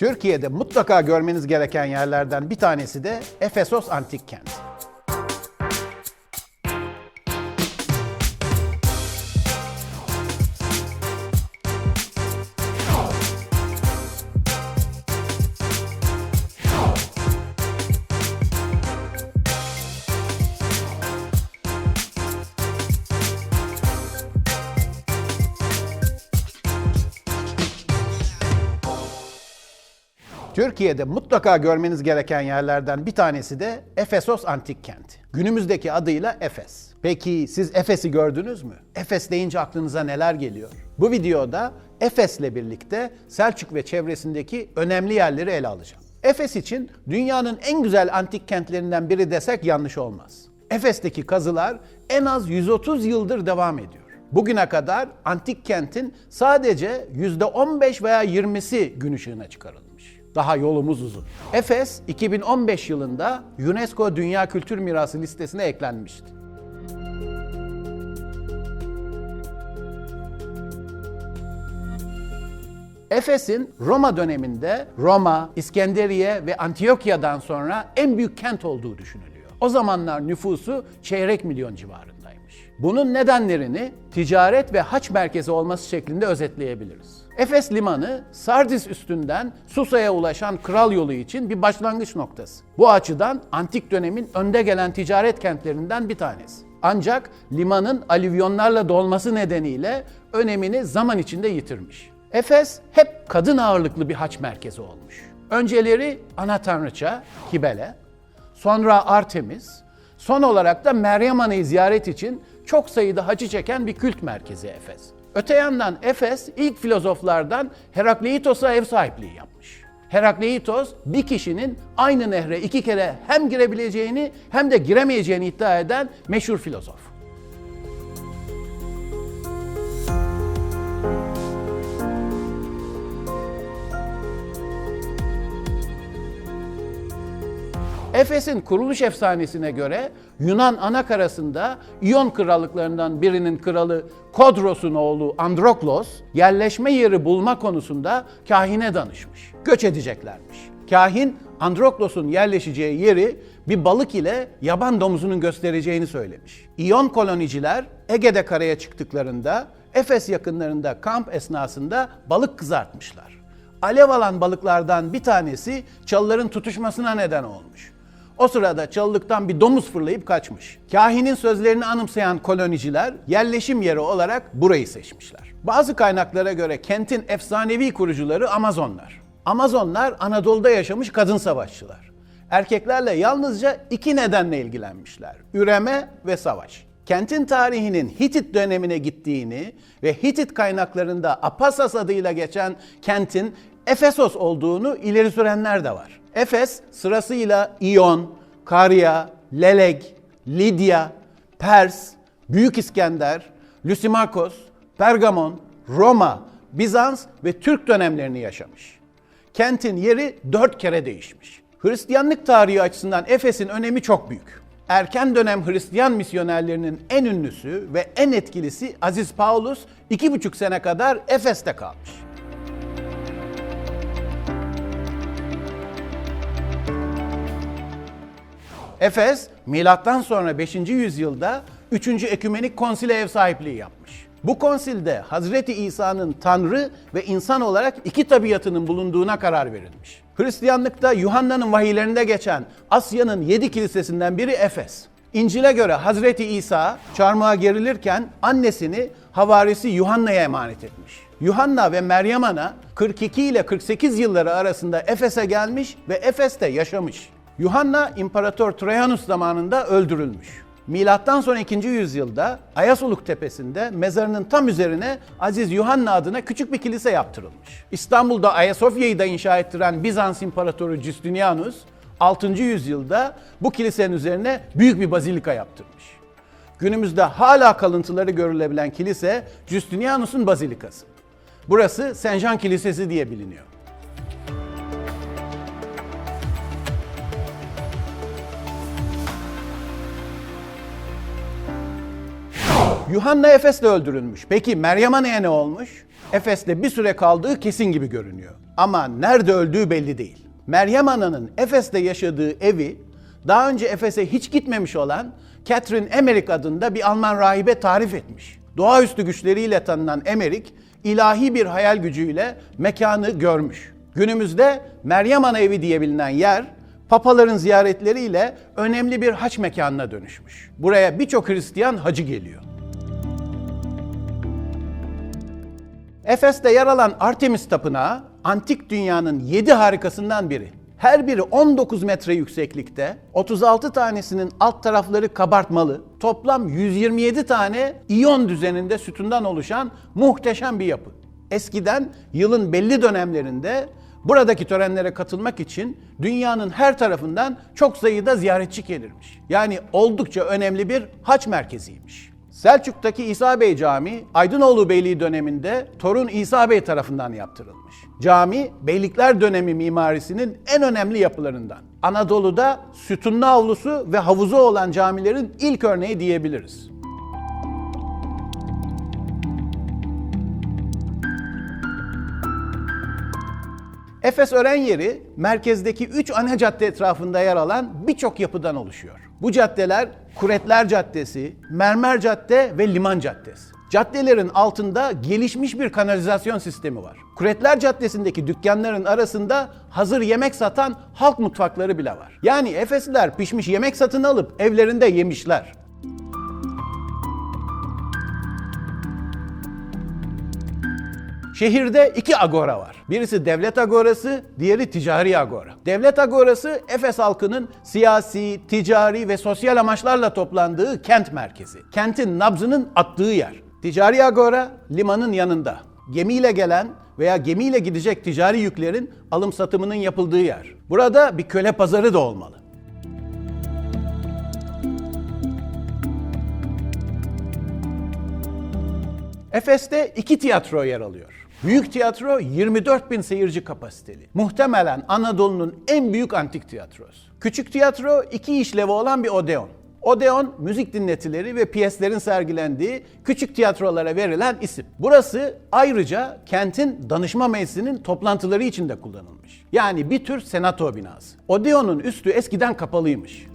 Türkiye'de mutlaka görmeniz gereken yerlerden bir tanesi de Efesos Antik Kenti. Türkiye'de mutlaka görmeniz gereken yerlerden bir tanesi de Efesos Antik Kenti. Günümüzdeki adıyla Efes. Peki siz Efes'i gördünüz mü? Efes deyince aklınıza neler geliyor? Bu videoda Efes'le birlikte Selçuk ve çevresindeki önemli yerleri ele alacağım. Efes için dünyanın en güzel antik kentlerinden biri desek yanlış olmaz. Efes'teki kazılar en az 130 yıldır devam ediyor. Bugüne kadar antik kentin sadece %15 veya 20'si gün ışığına çıkarılmış. Daha yolumuz uzun. Efes, 2015 yılında UNESCO Dünya Kültür Mirası listesine eklenmişti. Efes'in Roma döneminde Roma, İskenderiye ve Antiokya'dan sonra en büyük kent olduğu düşünülüyor. O zamanlar nüfusu çeyrek milyon civarındaymış. Bunun nedenlerini ticaret ve haç merkezi olması şeklinde özetleyebiliriz. Efes limanı, Sardis üstünden Susa'ya ulaşan kral yolu için bir başlangıç noktası. Bu açıdan antik dönemin önde gelen ticaret kentlerinden bir tanesi. Ancak limanın alüvyonlarla dolması nedeniyle önemini zaman içinde yitirmiş. Efes hep kadın ağırlıklı bir haç merkezi olmuş. Önceleri ana tanrıça Kibele, sonra Artemis, son olarak da Meryem Ana'yı ziyaret için çok sayıda hacı çeken bir kült merkezi Efes. Öte yandan Efes ilk filozoflardan Herakleitos'a ev sahipliği yapmış. Herakleitos bir kişinin aynı nehre 2 kere hem girebileceğini hem de giremeyeceğini iddia eden meşhur filozof. Efes'in kuruluş efsanesine göre Yunan anakarasında İyon krallıklarından birinin kralı Kodros'un oğlu Androklos yerleşme yeri bulma konusunda kahine danışmış. Göç edeceklermiş. Kahin Androklos'un yerleşeceği yeri bir balık ile yaban domuzunun göstereceğini söylemiş. İyon koloniciler Ege'de karaya çıktıklarında Efes yakınlarında kamp esnasında balık kızartmışlar. Alev alan balıklardan bir tanesi çalıların tutuşmasına neden olmuş. O sırada çalılıktan bir domuz fırlayıp kaçmış. Kahinin sözlerini anımsayan koloniciler yerleşim yeri olarak burayı seçmişler. Bazı kaynaklara göre kentin efsanevi kurucuları Amazonlar. Amazonlar Anadolu'da yaşamış kadın savaşçılar. Erkeklerle yalnızca 2 nedenle ilgilenmişler: üreme ve savaş. Kentin tarihinin Hitit dönemine gittiğini ve Hitit kaynaklarında Apasas adıyla geçen kentin Efesos olduğunu ileri sürenler de var. Efes sırasıyla İyon, Karya, Leleg, Lidya, Pers, Büyük İskender, Lysimakos, Pergamon, Roma, Bizans ve Türk dönemlerini yaşamış. Kentin yeri 4 kere değişmiş. Hristiyanlık tarihi açısından Efes'in önemi çok büyük. Erken dönem Hristiyan misyonerlerinin en ünlüsü ve en etkilisi Aziz Paulus 2,5 sene kadar Efes'te kalmış. Efes, milattan sonra 5. yüzyılda 3. Ekümenik Konsile ev sahipliği yapmış. Bu konsilde Hazreti İsa'nın Tanrı ve insan olarak 2 tabiatının bulunduğuna karar verilmiş. Hristiyanlıkta Yuhanna'nın vahiylerinde geçen Asya'nın 7 kilisesinden biri Efes. İncil'e göre Hazreti İsa çarmıha gerilirken annesini havarisi Yuhanna'ya emanet etmiş. Yuhanna ve Meryem Ana 42 ile 48 yılları arasında Efes'e gelmiş ve Efes'te yaşamış. Yuhanna İmparator Trajanus zamanında öldürülmüş. Milattan sonra 2. yüzyılda Ayasoluk Tepesi'nde mezarının tam üzerine Aziz Yuhanna adına küçük bir kilise yaptırılmış. İstanbul'da Ayasofya'yı da inşa ettiren Bizans İmparatoru Justinianus 6. yüzyılda bu kilisenin üzerine büyük bir bazilika yaptırmış. Günümüzde hala kalıntıları görülebilen kilise Justinianus'un bazilikası. Burası Saint Jean Kilisesi diye biliniyor. Yuhanna Efes'te öldürülmüş. Peki Meryem Ana'ya ne olmuş? Efes'te bir süre kaldığı kesin gibi görünüyor. Ama nerede öldüğü belli değil. Meryem Ana'nın Efes'te yaşadığı evi daha önce Efes'e hiç gitmemiş olan Catherine Emmerich adında bir Alman rahibe tarif etmiş. Doğaüstü güçleriyle tanınan Emmerich, ilahi bir hayal gücüyle mekanı görmüş. Günümüzde Meryem Ana evi diye bilinen yer, papaların ziyaretleriyle önemli bir haç mekanına dönüşmüş. Buraya birçok Hristiyan hacı geliyor. Efes'te yer alan Artemis Tapınağı, antik dünyanın 7 harikasından biri. Her biri 19 metre yükseklikte, 36 tanesinin alt tarafları kabartmalı, toplam 127 tane iyon düzeninde sütundan oluşan muhteşem bir yapı. Eskiden yılın belli dönemlerinde buradaki törenlere katılmak için dünyanın her tarafından çok sayıda ziyaretçi gelirmiş. Yani oldukça önemli bir hac merkeziymiş. Selçuk'taki İsa Bey Camii, Aydınoğlu Beyliği döneminde torun İsa Bey tarafından yaptırılmış. Cami, Beylikler dönemi mimarisinin en önemli yapılarından. Anadolu'da sütunlu avlusu ve havuzu olan camilerin ilk örneği diyebiliriz. Efes Ören Yeri, merkezdeki 3 ana cadde etrafında yer alan birçok yapıdan oluşuyor. Bu caddeler Kuretler Caddesi, Mermer Cadde ve Liman Caddesi. Caddelerin altında gelişmiş bir kanalizasyon sistemi var. Kuretler Caddesi'ndeki dükkanların arasında hazır yemek satan halk mutfakları bile var. Yani Efesliler pişmiş yemek satın alıp evlerinde yemişler. Şehirde 2 agora var. Birisi devlet agorası, diğeri ticari agora. Devlet agorası, Efes halkının siyasi, ticari ve sosyal amaçlarla toplandığı kent merkezi. Kentin nabzının attığı yer. Ticari agora, limanın yanında. Gemiyle gelen veya gemiyle gidecek ticari yüklerin alım satımının yapıldığı yer. Burada bir köle pazarı da olmalı. Efes'te 2 tiyatro yer alıyor. Büyük tiyatro 24.000 seyirci kapasiteli. Muhtemelen Anadolu'nun en büyük antik tiyatrosu. Küçük tiyatro 2 işlevi olan bir odeon. Odeon, müzik dinletileri ve piyeslerin sergilendiği küçük tiyatrolara verilen isim. Burası ayrıca kentin danışma meclisinin toplantıları için de kullanılmış. Yani bir tür senato binası. Odeon'un üstü eskiden kapalıymış.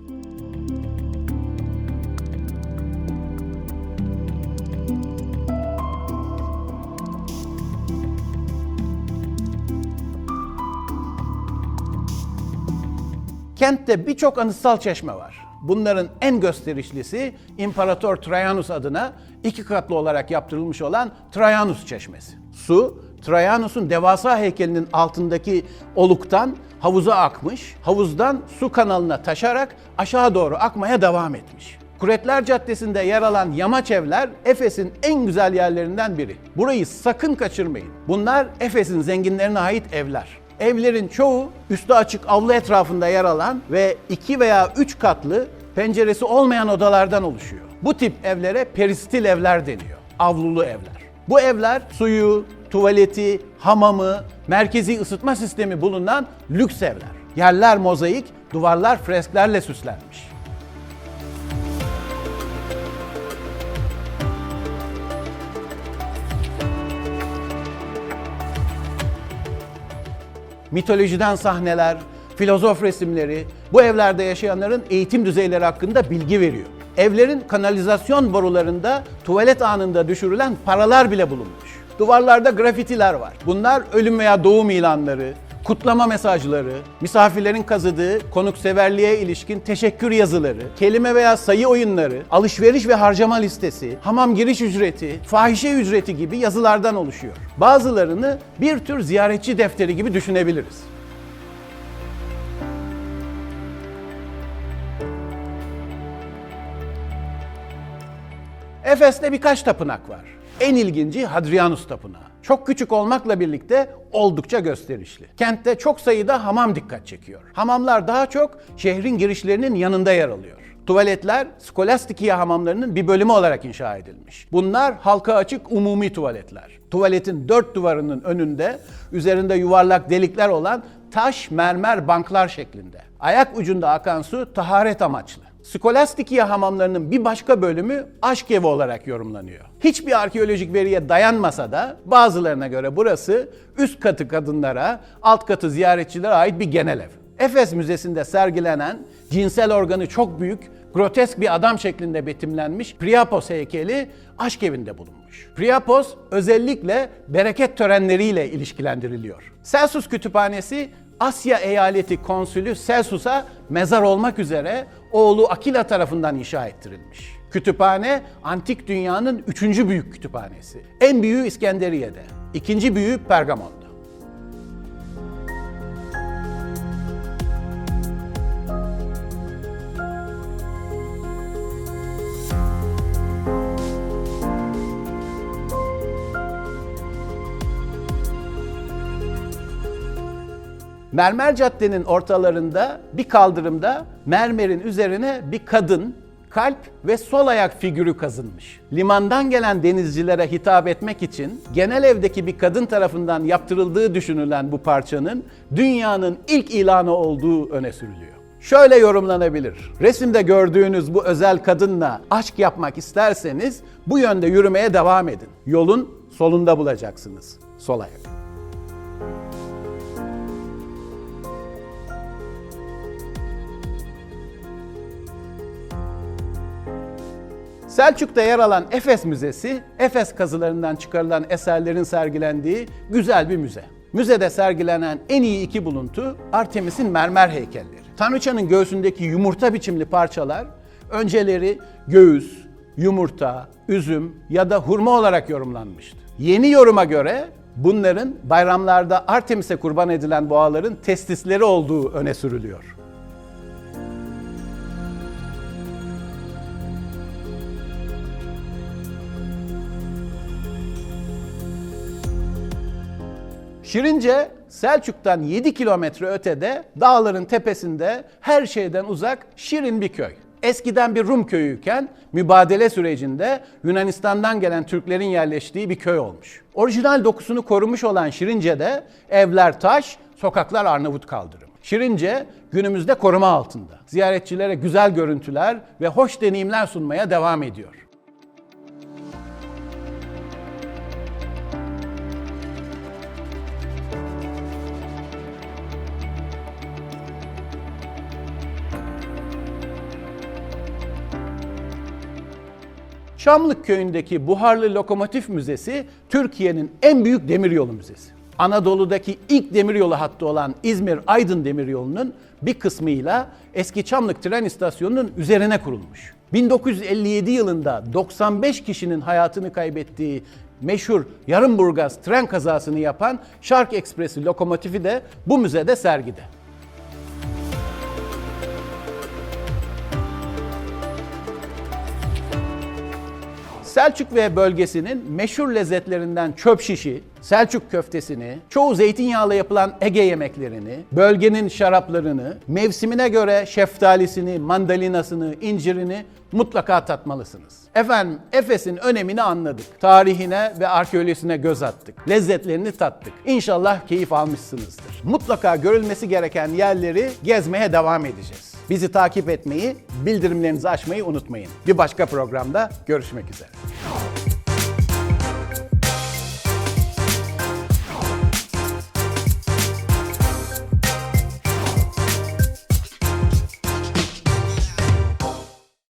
Kentte birçok anıtsal çeşme var. Bunların en gösterişlisi İmparator Trajanus adına 2 katlı olarak yaptırılmış olan Trajanus Çeşmesi. Su, Trajanus'un devasa heykelinin altındaki oluktan havuza akmış, havuzdan su kanalına taşarak aşağı doğru akmaya devam etmiş. Kuretler Caddesi'nde yer alan yamaç evler Efes'in en güzel yerlerinden biri. Burayı sakın kaçırmayın. Bunlar Efes'in zenginlerine ait evler. Evlerin çoğu üstü açık avlu etrafında yer alan ve 2 veya 3 katlı penceresi olmayan odalardan oluşuyor. Bu tip evlere peristil evler deniyor. Avlulu evler. Bu evler suyu, tuvaleti, hamamı, merkezi ısıtma sistemi bulunan lüks evler. Yerler mozaik, duvarlar fresklerle süslenmiş. Mitolojiden sahneler, filozof resimleri bu evlerde yaşayanların eğitim düzeyleri hakkında bilgi veriyor. Evlerin kanalizasyon borularında tuvalet anında düşürülen paralar bile bulunmuş. Duvarlarda grafitiler var. Bunlar ölüm veya doğum ilanları, kutlama mesajları, misafirlerin kazıdığı konukseverliğe ilişkin teşekkür yazıları, kelime veya sayı oyunları, alışveriş ve harcama listesi, hamam giriş ücreti, fahişe ücreti gibi yazılardan oluşuyor. Bazılarını bir tür ziyaretçi defteri gibi düşünebiliriz. Efes'te birkaç tapınak var. En ilginci Hadrianus Tapınağı. Çok küçük olmakla birlikte oldukça gösterişli. Kentte çok sayıda hamam dikkat çekiyor. Hamamlar daha çok şehrin girişlerinin yanında yer alıyor. Tuvaletler Skolastikia hamamlarının bir bölümü olarak inşa edilmiş. Bunlar halka açık umumi tuvaletler. Tuvaletin 4 duvarının önünde üzerinde yuvarlak delikler olan taş mermer banklar şeklinde. Ayak ucunda akan su taharet amaçlı. Skolastikiya hamamlarının bir başka bölümü aşk evi olarak yorumlanıyor. Hiçbir arkeolojik veriye dayanmasa da bazılarına göre burası üst katı kadınlara, alt katı ziyaretçilere ait bir genel ev. Efes Müzesi'nde sergilenen cinsel organı çok büyük, grotesk bir adam şeklinde betimlenmiş Priapos heykeli aşk evinde bulunmuş. Priapos özellikle bereket törenleriyle ilişkilendiriliyor. Celsus Kütüphanesi Asya Eyaleti Konsülü Celsus'a mezar olmak üzere oğlu Akila tarafından inşa ettirilmiş. Kütüphane antik dünyanın 3. büyük kütüphanesi. En büyüğü İskenderiye'de, 2. büyüğü Pergamon'da. Mermer Cadde'nin ortalarında bir kaldırımda mermerin üzerine bir kadın, kalp ve sol ayak figürü kazınmış. Limandan gelen denizcilere hitap etmek için genel evdeki bir kadın tarafından yaptırıldığı düşünülen bu parçanın dünyanın ilk ilanı olduğu öne sürülüyor. Şöyle yorumlanabilir. Resimde gördüğünüz bu özel kadınla aşk yapmak isterseniz bu yönde yürümeye devam edin. Yolun solunda bulacaksınız. Sol ayak. Selçuk'ta yer alan Efes Müzesi, Efes kazılarından çıkarılan eserlerin sergilendiği güzel bir müze. Müzede sergilenen en iyi iki buluntu Artemis'in mermer heykelleri. Tanrıçanın göğsündeki yumurta biçimli parçalar önceleri göğüs, yumurta, üzüm ya da hurma olarak yorumlanmıştı. Yeni yoruma göre bunların bayramlarda Artemis'e kurban edilen boğaların testisleri olduğu öne sürülüyor. Şirince, Selçuk'tan 7 kilometre ötede, dağların tepesinde her şeyden uzak şirin bir köy. Eskiden bir Rum köyüyken mübadele sürecinde Yunanistan'dan gelen Türklerin yerleştiği bir köy olmuş. Orijinal dokusunu korumuş olan Şirince'de evler taş, sokaklar Arnavut kaldırım. Şirince günümüzde koruma altında. Ziyaretçilere güzel görüntüler ve hoş deneyimler sunmaya devam ediyor. Çamlık Köyü'ndeki Buharlı Lokomotif Müzesi, Türkiye'nin en büyük demiryolu müzesi. Anadolu'daki ilk demiryolu hattı olan İzmir-Aydın Demiryolu'nun bir kısmıyla eski Çamlık tren istasyonunun üzerine kurulmuş. 1957 yılında 95 kişinin hayatını kaybettiği meşhur Yarımburgaz tren kazasını yapan Şark Ekspresi lokomotifi de bu müzede sergide. Selçuk ve bölgesinin meşhur lezzetlerinden çöp şişi, Selçuk köftesini, çoğu zeytinyağlı yapılan Ege yemeklerini, bölgenin şaraplarını, mevsimine göre şeftalisini, mandalinasını, incirini mutlaka tatmalısınız. Efendim, Efes'in önemini anladık. Tarihine ve arkeolojisine göz attık. Lezzetlerini tattık. İnşallah keyif almışsınızdır. Mutlaka görülmesi gereken yerleri gezmeye devam edeceğiz. Bizi takip etmeyi, bildirimlerinizi açmayı unutmayın. Bir başka programda görüşmek üzere.